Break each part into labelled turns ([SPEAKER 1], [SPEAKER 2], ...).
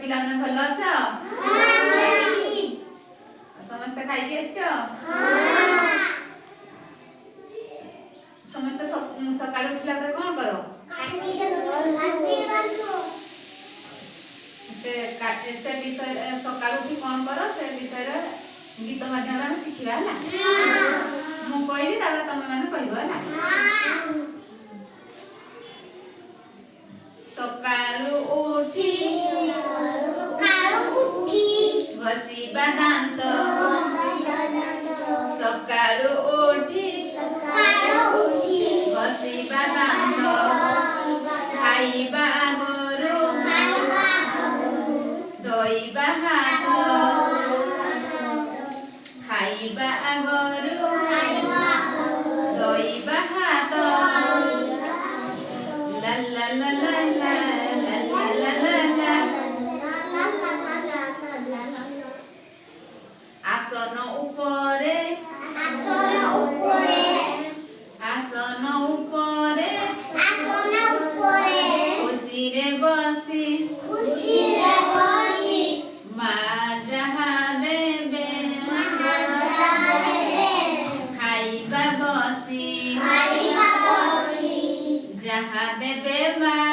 [SPEAKER 1] पिलाने भल अछ समस्त खाई आसछ समस्त सकाळ उठला पर कोन करो से विषय सकाळ उठी कोन करो से विषय गीत माध्यम में शिखिबा हला मु कहबी तबे तमे माने कहबो हला सकाळु उठी घसीबा दांत सकाळु उठी घसीबा दांत खाइबा आगरु धोइबा हाथ खाइबा आगरु धोइबा हाथ ला ला ला ला आसन उपरे खुशी रे बसी माँ जहा देबे खाइबा बसी जहा देबे माँ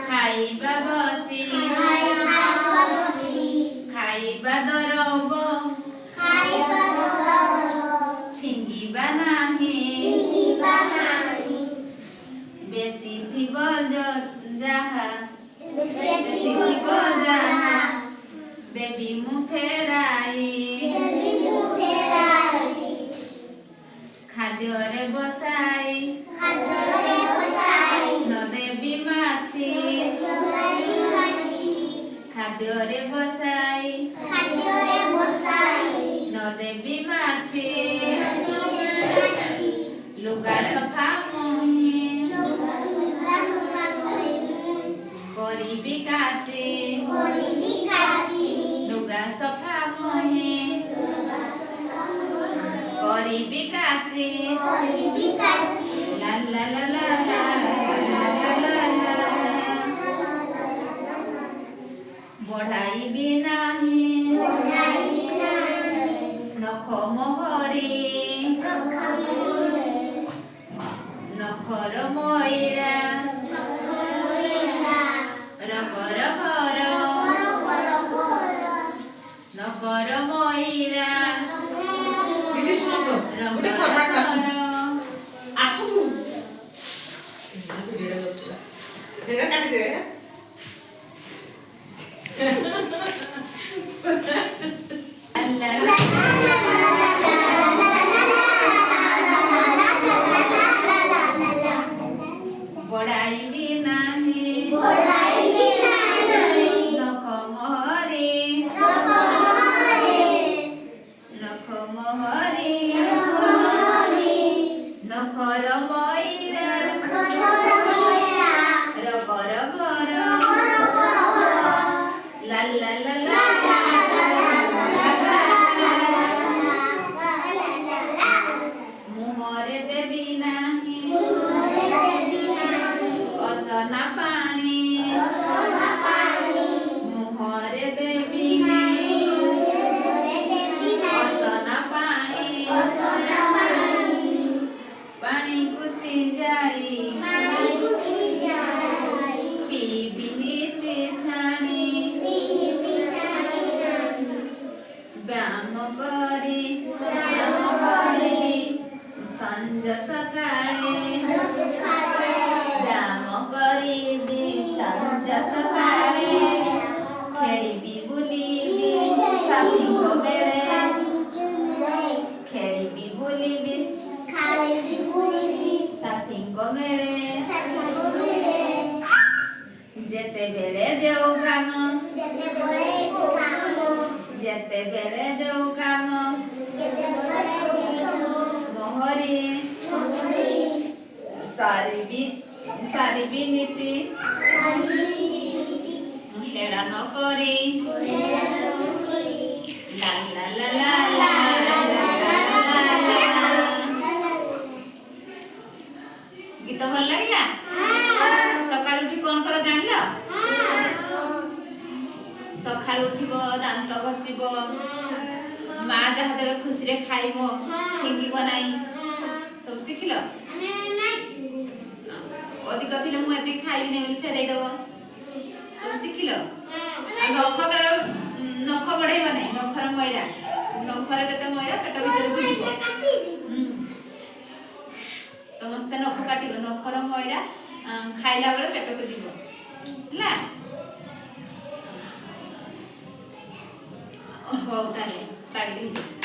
[SPEAKER 1] खाइबा बसी खाइबा दरब छिंगिबा नाही बेसी थिब जहा बेसी थिब जहा देवी मु फेराई खाद्य रे बसाई न देवी माछी खाद्य रे बसाई न देवी माछी लुगा सफा मोही करिबी काची लुगा सफा मोही करिबी काची ला ला ला ला बढ़ाई भी नहीं नख मोहरी नखर मयरा रगर घर नगर मयरा रगर घर बढ़ाई भी नहीं नख मोहरी नखर मयरा रगर घर ला ला ला ला मुहरे देवी नाही असना पानी मुहरे देवी असना पानी पानी खुशी जाई पीबी नीति छाणी व्यायाम करी संज सकाळे व्यायाम करिबी संज सकाळे खेलिबी बुलिबी साथीको मेळे खेलिबी बुलिबी साथीको मेळे जेते बेले जेउ काम जेते बेले जेउ काम मोहरी सारिबी नीति हेड़ा न करी ला ला ला ला गीत भल लगे सकाल उठी कौन कर जान सकाळू उठिब दांत घसीब माँ जहाँ देवे खुशी रे खाइब फिंगिब नहीं सब शिखिल अधिक थी मुझे खाइबी नहीं फेरई दब सब शिखिल नख नख बढ़ेब नहीं नखर मैला नखर जो मैला पेट भर को जीव समस्ते नख काट नखर मैला खाइला बेले पेट को जीव है हो ताले